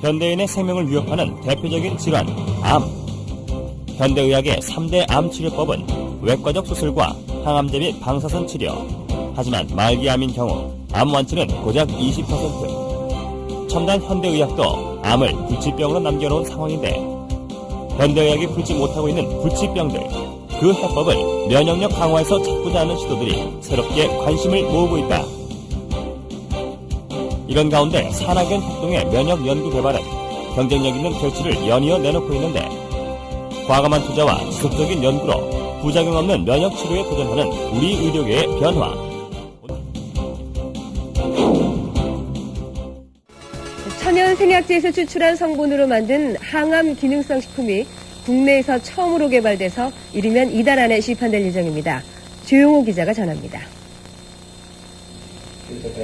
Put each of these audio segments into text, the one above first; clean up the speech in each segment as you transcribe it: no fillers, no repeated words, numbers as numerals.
현대인의 생명을 위협하는 대표적인 질환, 암. 현대의학의 3대 암 치료법은 외과적 수술과 항암제 및 방사선 치료. 하지만 말기암인 경우 암 완치는 고작 20%. 첨단 현대의학도 암을 불치병으로 남겨놓은 상황인데 현대의학이 풀지 못하고 있는 불치병들, 그 해법을 면역력 강화에서 찾고자 하는 시도들이 새롭게 관심을 모으고 있다. 이런 가운데 산학연 협동의 면역 연구 개발은 경쟁력 있는 결실을 연이어 내놓고 있는데 과감한 투자와 지속적인 연구로 부작용 없는 면역 치료에 도전하는 우리 의료계의 변화. 천연 생약제에서 추출한 성분으로 만든 항암 기능성 식품이 국내에서 처음으로 개발돼서 이르면 이달 안에 시판될 예정입니다. 조용호 기자가 전합니다.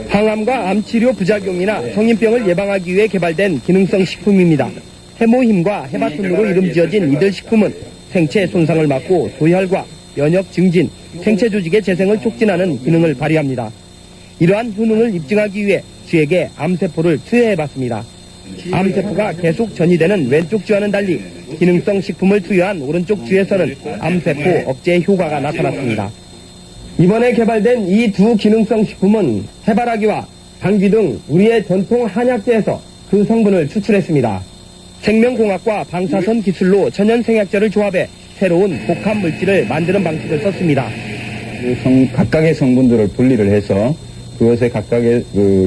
항암과 암치료 부작용이나 성인병을 예방하기 위해 개발된 기능성 식품입니다. 해모힘과 해바톤으로 이름 지어진 이들 식품은 생체 손상을 막고 소혈과 면역 증진, 생체 조직의 재생을 촉진하는 기능을 발휘합니다. 이러한 효능을 입증하기 위해 쥐에게 암세포를 투여해봤습니다. 암세포가 계속 전이되는 왼쪽 쥐와는 달리 기능성 식품을 투여한 오른쪽 쥐에서는 암세포 억제 효과가 나타났습니다. 이번에 개발된 이 두 기능성 식품은 해바라기와 당귀 등 우리의 전통 한약재에서 그 성분을 추출했습니다. 생명공학과 방사선 기술로 천연생약제를 조합해 새로운 복합 물질을 만드는 방식을 썼습니다. 각각의 성분들을 분리를 해서 그것의 각각의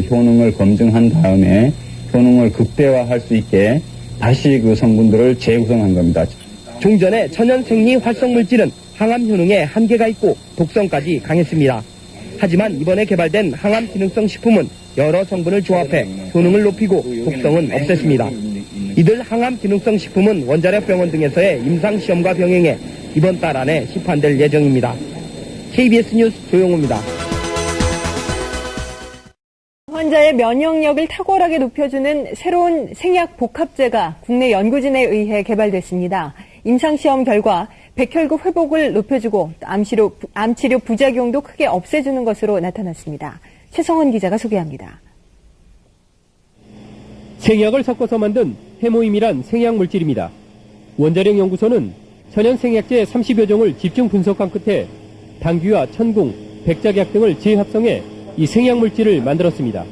효능을 검증한 다음에 효능을 극대화할 수 있게 다시 그 성분들을 재구성한 겁니다. 종전의 천연생리 활성물질은 항암 효능에 한계가 있고 독성까지 강했습니다. 하지만 이번에 개발된 항암 기능성 식품은 여러 성분을 조합해 효능을 높이고 독성은 없앴습니다. 이들 항암 기능성 식품은 원자력 병원 등에서의 임상시험과 병행해 이번 달 안에 시판될 예정입니다. KBS 뉴스 조용호입니다. 환자의 면역력을 탁월하게 높여주는 새로운 생약 복합제가 국내 연구진에 의해 개발됐습니다. 임상시험 결과 백혈구 회복을 높여주고 암치료 부작용도 크게 없애주는 것으로 나타났습니다. 최성원 기자가 소개합니다. 생약을 섞어서 만든 해모임이란 생약물질입니다. 원자력 연구소는 천연생약제 30여 종을 집중 분석한 끝에 당귀와 천궁, 백작약 등을 재합성해 이 생약물질을 만들었습니다.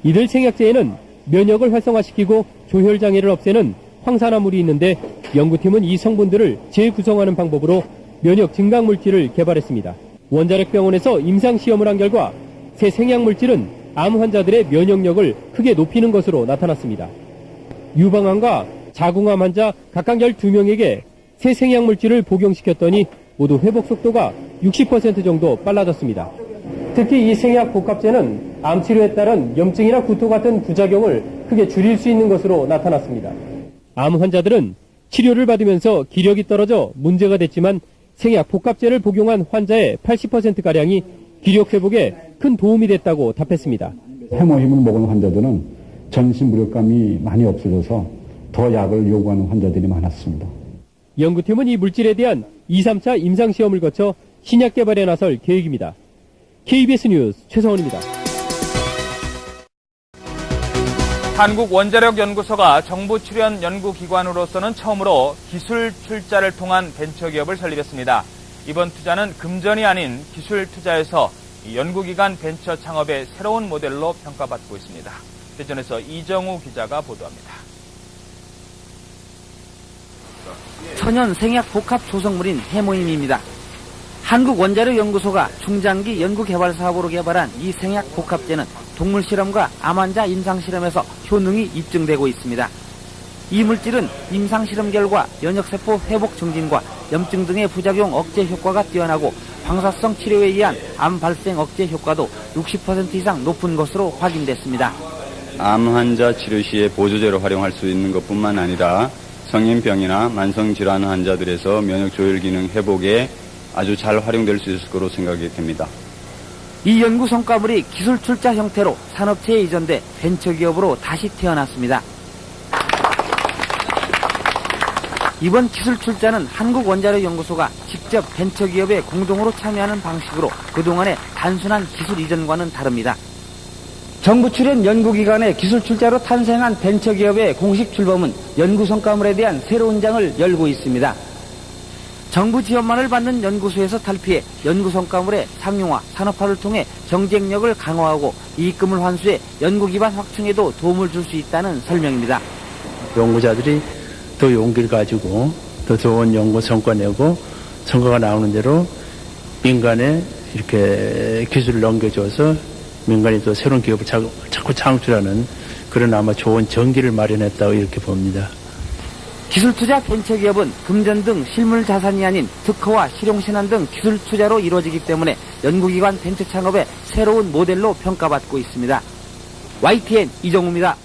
이들 생약제에는 면역을 활성화시키고 조혈장애를 없애는 황산화물이 있는데 연구팀은 이 성분들을 재구성하는 방법으로 면역 증강물질을 개발했습니다. 원자력병원에서 임상시험을 한 결과 새 생약물질은 암 환자들의 면역력을 크게 높이는 것으로 나타났습니다. 유방암과 자궁암 환자 각각 12명에게 새 생약물질을 복용시켰더니 모두 회복 속도가 60% 정도 빨라졌습니다. 특히 이 생약 복합제는 암치료에 따른 염증이나 구토 같은 부작용을 크게 줄일 수 있는 것으로 나타났습니다. 암 환자들은 치료를 받으면서 기력이 떨어져 문제가 됐지만 생약 복합제를 복용한 환자의 80%가량이 기력 회복에 큰 도움이 됐다고 답했습니다. 해모힘을 먹은 환자들은 전신 무력감이 많이 없어져서 더 약을 요구하는 환자들이 많았습니다. 연구팀은 이 물질에 대한 2, 3차 임상시험을 거쳐 신약 개발에 나설 계획입니다. KBS 뉴스 최성원입니다. 한국원자력연구소가 정부 출연 연구기관으로서는 처음으로 기술 출자를 통한 벤처기업을 설립했습니다. 이번 투자는 금전이 아닌 기술 투자에서 연구기관 벤처 창업의 새로운 모델로 평가받고 있습니다. 대전에서 이정우 기자가 보도합니다. 천연 생약 복합 조성물인 해모임입니다. 한국원자력연구소가 중장기 연구개발 사업으로 개발한 이 생약 복합제는 동물 실험과 암 환자 임상실험에서 효능이 입증되고 있습니다. 이 물질은 임상실험 결과 면역세포 회복 증진과 염증 등의 부작용 억제 효과가 뛰어나고 방사성 치료에 의한 암 발생 억제 효과도 60% 이상 높은 것으로 확인됐습니다. 암 환자 치료 시에 보조제로 활용할 수 있는 것뿐만 아니라 성인병이나 만성질환 환자들에서 면역 조절 기능 회복에 아주 잘 활용될 수 있을 거로 생각이 됩니다. 이 연구 성과물이 기술 출자 형태로 산업체에 이전돼 벤처기업으로 다시 태어났습니다. 이번 기술 출자는 한국원자력연구소가 직접 벤처기업에 공동으로 참여하는 방식으로 그동안의 단순한 기술 이전과는 다릅니다. 정부 출연 연구기관의 기술 출자로 탄생한 벤처기업의 공식 출범은 연구 성과물에 대한 새로운 장을 열고 있습니다. 정부 지원만을 받는 연구소에서 탈피해 연구 성과물의 상용화, 산업화를 통해 경쟁력을 강화하고 이익금을 환수해 연구 기반 확충에도 도움을 줄 수 있다는 설명입니다. 연구자들이 더 용기를 가지고 더 좋은 연구 성과 내고 성과가 나오는 대로 민간에 이렇게 기술을 넘겨줘서 민간이 또 새로운 기업을 자꾸 창출하는 그런 아마 좋은 전기를 마련했다고 이렇게 봅니다. 기술투자 벤처기업은 금전 등 실물 자산이 아닌 특허와 실용신안 등 기술 투자로 이루어지기 때문에 연구기관 벤처 창업의 새로운 모델로 평가받고 있습니다. YTN 이정우입니다.